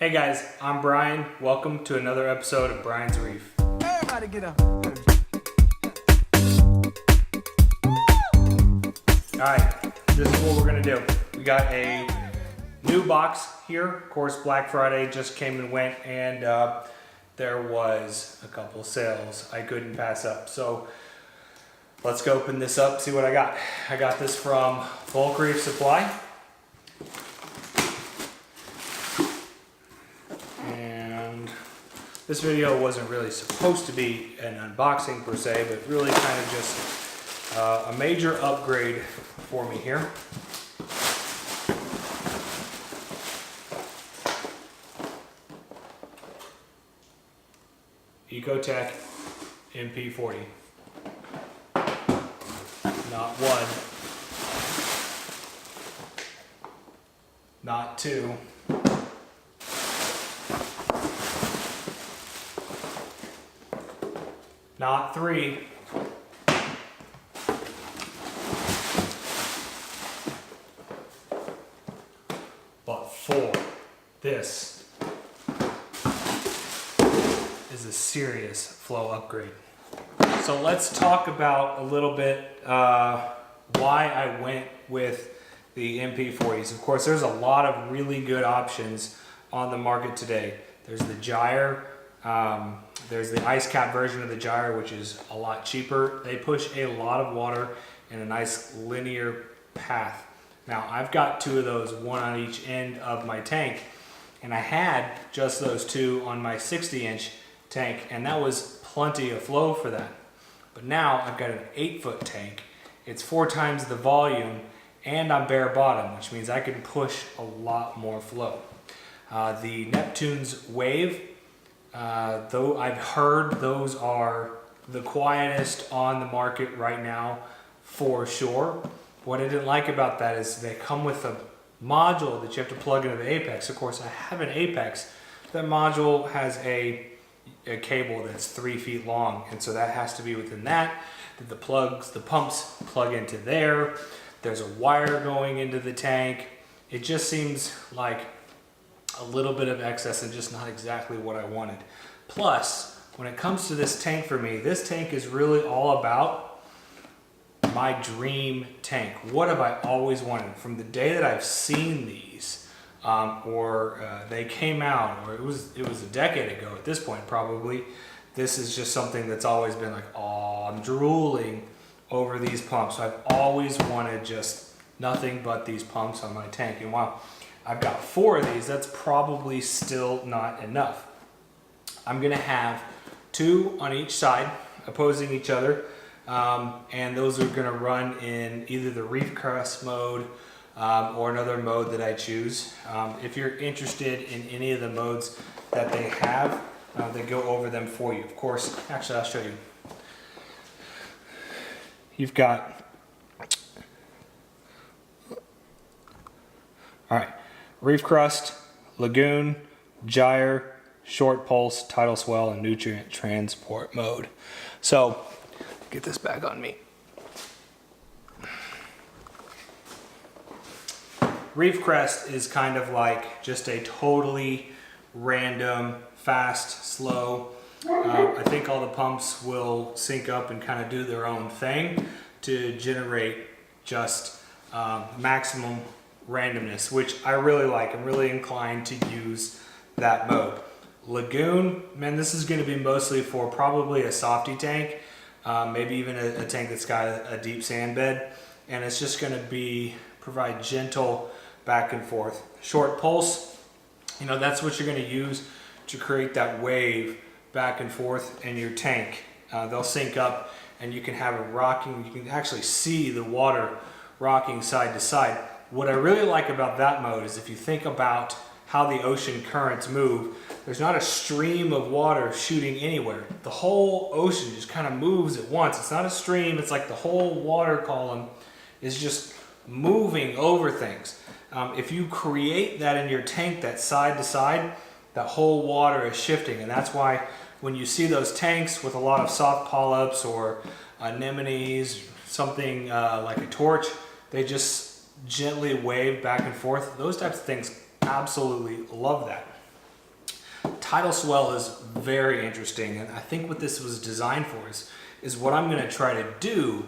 Hey guys, I'm Brian. Welcome to another episode of Brian's Reef. Everybody get up. Alright, this is what we're gonna do. We got a new box here. Of course, Black Friday just came and went, and there was a couple sales I couldn't pass up. So let's go open this up, see what I got. I got this from Bulk Reef Supply. And this video wasn't really supposed to be an unboxing per se, but really kind of just a major upgrade for me here. EcoTech MP40. Not one, not two, not three, but four. This is a serious flow upgrade. So let's talk about a little bit why I went with the MP40s. Of course, there's a lot of really good options on the market today. There's the gyre, there's the ice cap version of the gyre, which is a lot cheaper. They push a lot of water in a nice linear path. Now, I've got two of those, one on each end of my tank, and I had just those two on my 60-inch tank, and that was plenty of flow for that. But now I've got an 8-foot tank. It's 4 times the volume, and I'm bare bottom, which means I can push a lot more flow. The Neptune's Wave, though I've heard those are the quietest on the market right now for sure. What I didn't like about that is they come with a module that you have to plug into the apex. Of course, I have an apex. That module has a cable that's 3 feet long, and so that has to be within that. The pumps plug into there. There's a wire going into the tank. It just seems like a little bit of excess and just not exactly what I wanted. Plus, when it comes to this tank for me, this tank is really all about my dream tank. What have I always wanted? From the day that I've seen these, they came out, or it was a decade ago at this point probably. This is just something that's always been like, oh, I'm drooling over these pumps. So I've always wanted just nothing but these pumps on my tank. And while I've got 4 of these, that's probably still not enough. I'm gonna have 2 on each side opposing each other. And those are gonna run in either the reef crest mode or another mode that I choose. If you're interested in any of the modes that they have, they go over them for you. Of course, actually I'll show you. You've got, all right, reef crust, lagoon, gyre, short pulse, tidal swell, and nutrient transport mode. So, get this back on me. Reef crest is kind of like just a totally random, fast, slow. I think all the pumps will sync up and kind of do their own thing to generate just maximum randomness, which I really like. I'm really inclined to use that mode. Lagoon, man, this is going to be mostly for probably a softy tank, maybe even a tank that's got a deep sand bed, and it's just going to provide gentle back and forth. Short pulse, you know, that's what you're going to use to create that wave back and forth in your tank. They'll sync up, and you can have it rocking. You can actually see the water rocking side to side. What I really like about that mode is if you think about how the ocean currents move, there's not a stream of water shooting anywhere. The whole ocean just kind of moves at once. It's not a stream, it's like the whole water column is just moving over things. If you create that in your tank, that side to side, the whole water is shifting, and that's why when you see those tanks with a lot of soft polyps or anemones, something like a torch, they just gently wave back and forth. Those types of things, absolutely love that. tidal swell is very interesting, and I think what this was designed for is what I'm going to try to do,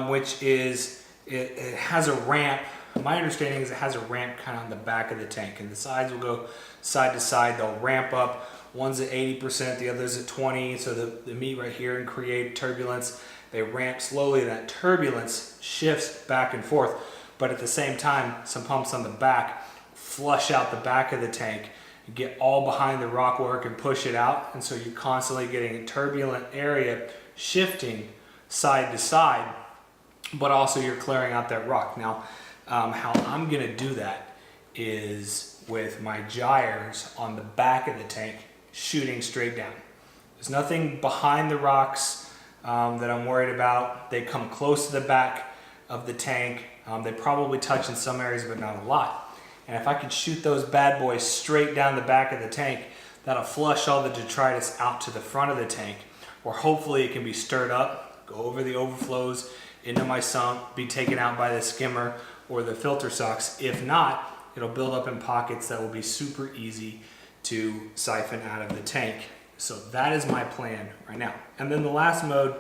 which is it has a ramp. My understanding is it has a ramp kind of on the back of the tank, and the sides will go side to side. They'll ramp up. One's at 80%, the other's at 20%, so they meet right here and create turbulence. They ramp slowly, that turbulence shifts back and forth, but at the same time, some pumps on the back flush out the back of the tank, you get all behind the rock work and push it out, and so you're constantly getting a turbulent area shifting side to side, but also you're clearing out that rock. Now, how I'm gonna do that is with my gyres on the back of the tank shooting straight down. There's nothing behind the rocks that I'm worried about. They come close to the back of the tank. They probably touch in some areas, but not a lot. And if I could shoot those bad boys straight down the back of the tank, that'll flush all the detritus out to the front of the tank, where hopefully it can be stirred up, go over the overflows into my sump, be taken out by the skimmer or the filter sucks. If not, it'll build up in pockets that will be super easy to siphon out of the tank. So that is my plan right now. And then the last mode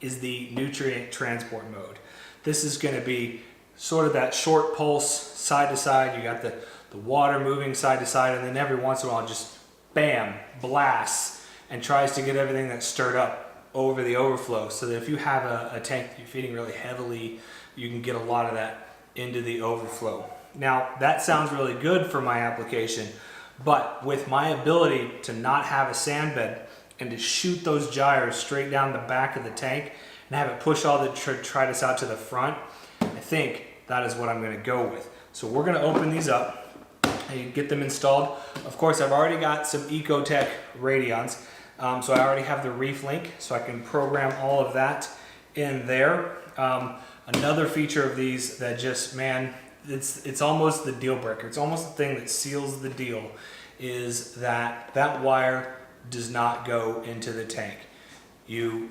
is the nutrient transport mode. This is going to be sort of that short pulse side to side. You got the water moving side to side, and then every once in a while just bam, blasts and tries to get everything that's stirred up over the overflow, so that if you have a tank that you're feeding really heavily, you can get a lot of that into the overflow. Now that sounds really good for my application, but with my ability to not have a sand bed and to shoot those gyres straight down the back of the tank and have it push all the detritus out to the front, I think that is what I'm going to go with. So we're going to open these up and get them installed. Of course, I've already got some EcoTech radions, so I already have the reef link, so I can program all of that in there. Another feature of these that just, man, it's almost the deal breaker. It's almost the thing that seals the deal, is that that wire does not go into the tank. You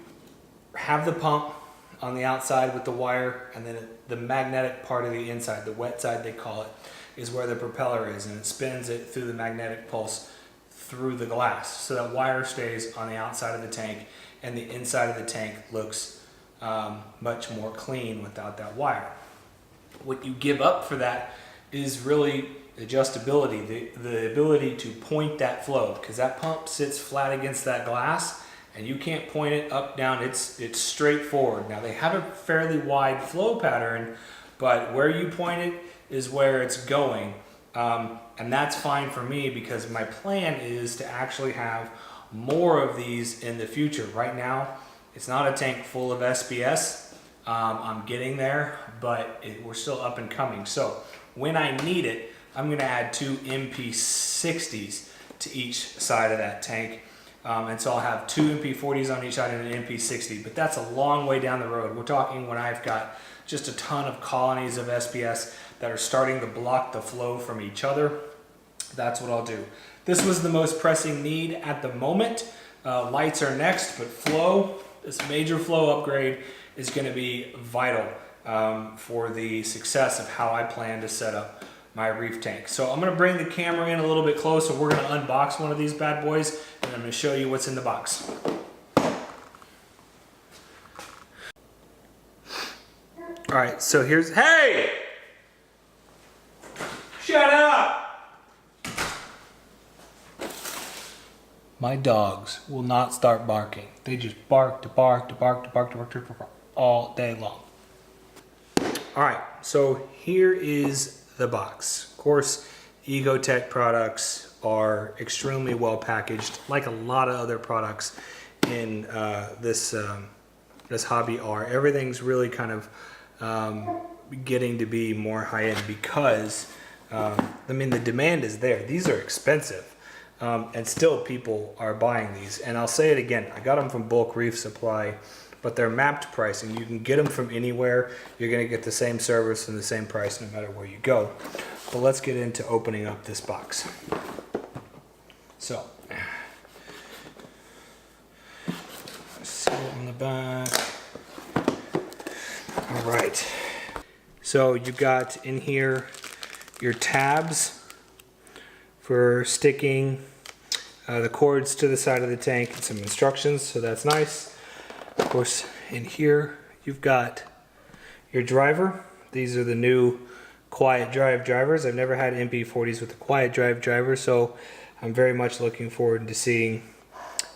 have the pump on the outside with the wire, and then the magnetic part of the inside, the wet side they call it, is where the propeller is, and it spins it through the magnetic pulse through the glass. So that wire stays on the outside of the tank, and the inside of the tank looks much more clean without that wire. What you give up for that is really adjustability, the ability to point that flow, because that pump sits flat against that glass and you can't point it up, down, it's straight forward. Now they have a fairly wide flow pattern, but where you point it is where it's going. And that's fine for me, because my plan is to actually have more of these in the future. Right now, it's not a tank full of SBS. I'm getting there, but we're still up and coming. So when I need it, I'm going to add 2 MP60s to each side of that tank. And so I'll have 2 MP40s on each side and an MP60, but that's a long way down the road. We're talking when I've got just a ton of colonies of SBS that are starting to block the flow from each other. That's what I'll do. This was the most pressing need at the moment. Lights are next, but flow, this major flow upgrade is going to be vital for the success of how I plan to set up my reef tank. So I'm going to bring the camera in a little bit closer. We're going to unbox one of these bad boys, and I'm going to show you what's in the box. All right, so here's, hey! Shut up! My dogs will not start barking. They just bark to bark to bark to bark to bark to bark all day long. All right, so here is the box. Of course, EcoTech products are extremely well packaged, like a lot of other products in this hobby are. Everything's really kind of getting to be more high-end because, I mean, the demand is there. These are expensive. And still people are buying these. And I'll say it again, I got them from Bulk Reef Supply, but they're mapped pricing. You can get them from anywhere. You're gonna get the same service and the same price no matter where you go. But let's get into opening up this box. So, see it in the back. All right. So you got in here your tabs for sticking the cords to the side of the tank and some instructions, so that's nice. Of course, in here you've got your driver. These are the new quiet drive drivers. I've never had MP40s with a quiet drive driver, so I'm very much looking forward to seeing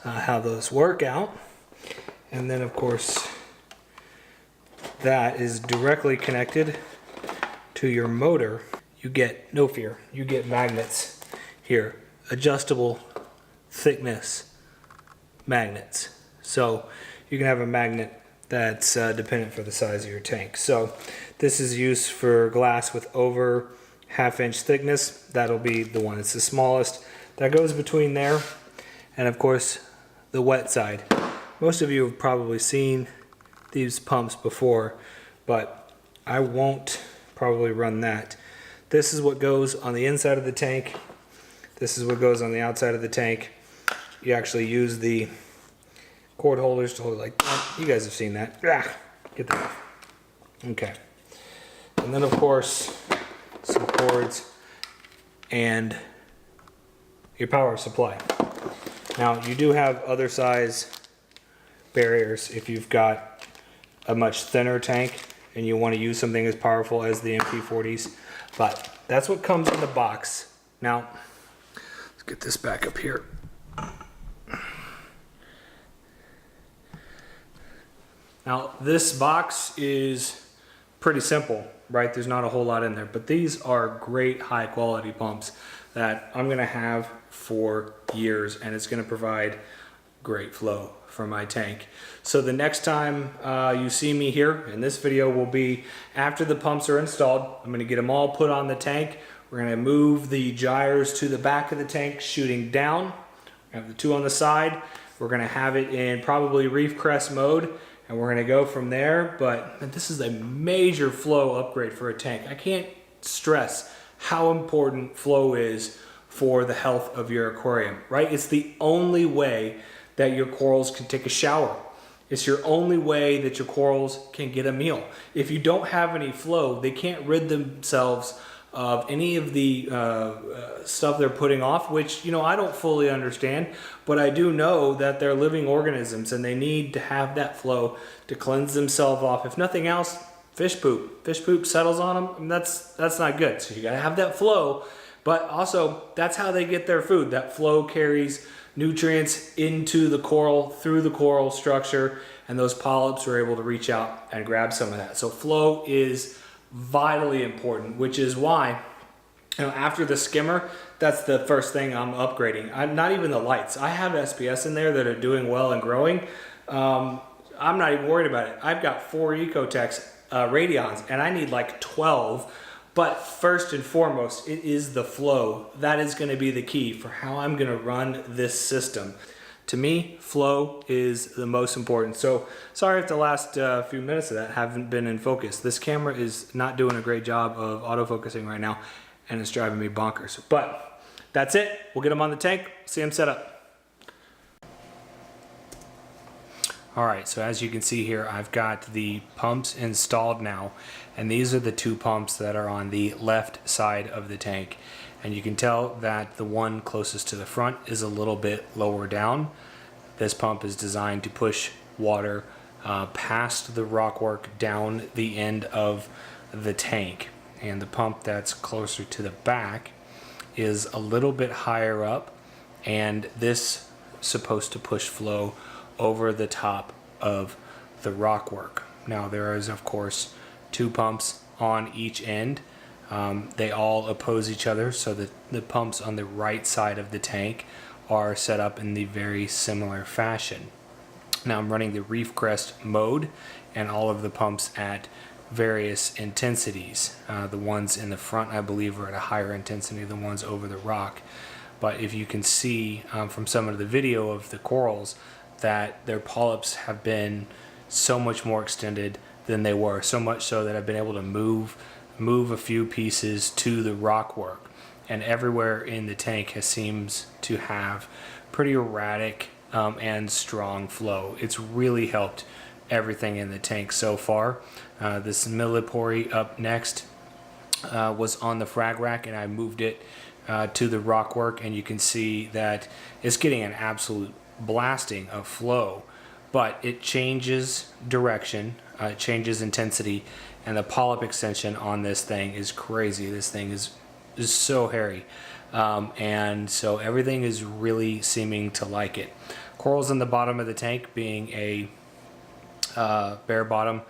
how those work out. And then of course that is directly connected to your motor. You get, no fear, you get magnets here, adjustable thickness magnets. So you can have a magnet that's dependent for the size of your tank. So this is used for glass with over 1/2 inch thickness. That'll be the one. It's the smallest. That goes between there and of course the wet side. Most of you have probably seen these pumps before, but I won't probably run that. This is what goes on the inside of the tank. This is what goes on the outside of the tank. You actually use the cord holders to hold it like that. You guys have seen that. Get that off. Okay. And then of course, some cords and your power supply. Now you do have other size barriers if you've got a much thinner tank and you want to use something as powerful as the MP40s, but that's what comes in the box. Now, let's get this back up here. Now, this box is pretty simple, right? There's not a whole lot in there, but these are great high quality pumps that I'm gonna have for years, and it's gonna provide great flow for my tank. So the next time you see me here, and this video will be after the pumps are installed, I'm gonna get them all put on the tank. We're gonna move the gyres to the back of the tank, shooting down. We have the two on the side. We're gonna have it in probably reef crest mode, and we're gonna go from there. But this is a major flow upgrade for a tank. I can't stress how important flow is for the health of your aquarium, right? It's the only way that your corals can take a shower. It's your only way that your corals can get a meal. If you don't have any flow, they can't rid themselves of any of the stuff they're putting off, which, you know, I don't fully understand, but I do know that they're living organisms and they need to have that flow to cleanse themselves off. If nothing else, fish poop. Fish poop settles on them, and that's not good. So you gotta have that flow, but also that's how they get their food. That flow carries nutrients into the coral, through the coral structure, and those polyps are able to reach out and grab some of that. So flow is vitally important, which is why, you know, after the skimmer, that's the first thing I'm upgrading. I'm not even the lights. I have SPS in there that are doing well and growing. I'm not even worried about it. I've got 4 EcoTechs Radions, and I need like 12. But first and foremost, it is the flow. That is going to be the key for how I'm going to run this system. To me, flow is the most important. So sorry if the last few minutes of that haven't been in focus. This camera is not doing a great job of autofocusing right now, and it's driving me bonkers. But that's it. We'll get them on the tank, see them set up. All right, so as you can see here, I've got the pumps installed now, and these are the 2 pumps that are on the left side of the tank. And you can tell that the one closest to the front is a little bit lower down. This pump is designed to push water past the rockwork down the end of the tank. And the pump that's closer to the back is a little bit higher up, and this is supposed to push flow over the top of the rockwork. Now there is of course 2 pumps on each end. They all oppose each other, so that the pumps on the right side of the tank are set up in the very similar fashion. Now I'm running the reef crest mode, and all of the pumps at various intensities. The ones in the front, I believe, are at a higher intensity than the ones over the rock. But if you can see from some of the video of the corals, that their polyps have been so much more extended than they were, so much so that I've been able to move a few pieces to the rockwork, and everywhere in the tank seems to have pretty erratic and strong flow. It's really helped everything in the tank so far. This millipore up next was on the frag rack, and I moved it to the rock work, and you can see that it's getting an absolute blasting of flow, but it changes direction, it changes intensity, and the polyp extension on this thing is crazy. This thing is so hairy, and so everything is really seeming to like it. Corals in the bottom of the tank, being a bare bottom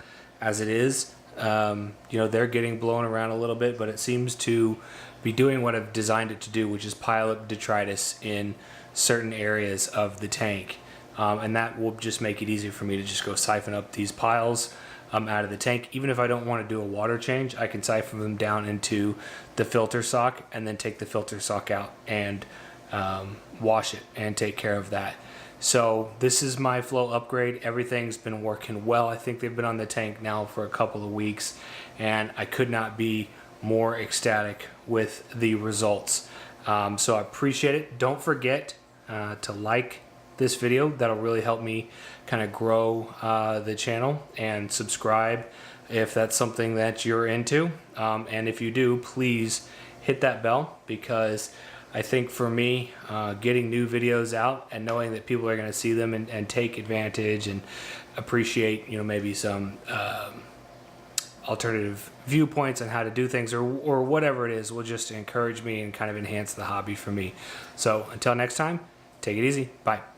as it is, you know, they're getting blown around a little bit, but it seems to be doing what I've designed it to do, which is pile up detritus in certain areas of the tank, and that will just make it easier for me to just go siphon up these piles out of the tank. Even if I don't want to do a water change, I can siphon them down into the filter sock and then take the filter sock out and wash it and take care of that. So this is my flow upgrade. Everything's been working well. I think they've been on the tank now for a couple of weeks, and I could not be more ecstatic with the results. So I appreciate it. Don't forget to like this video. That'll really help me kind of grow the channel, and subscribe if that's something that you're into. And if you do, please hit that bell, because I think for me, getting new videos out and knowing that people are going to see them and take advantage and appreciate, you know, maybe some alternative viewpoints on how to do things, or whatever it is, will just encourage me and kind of enhance the hobby for me. So until next time, take it easy. Bye.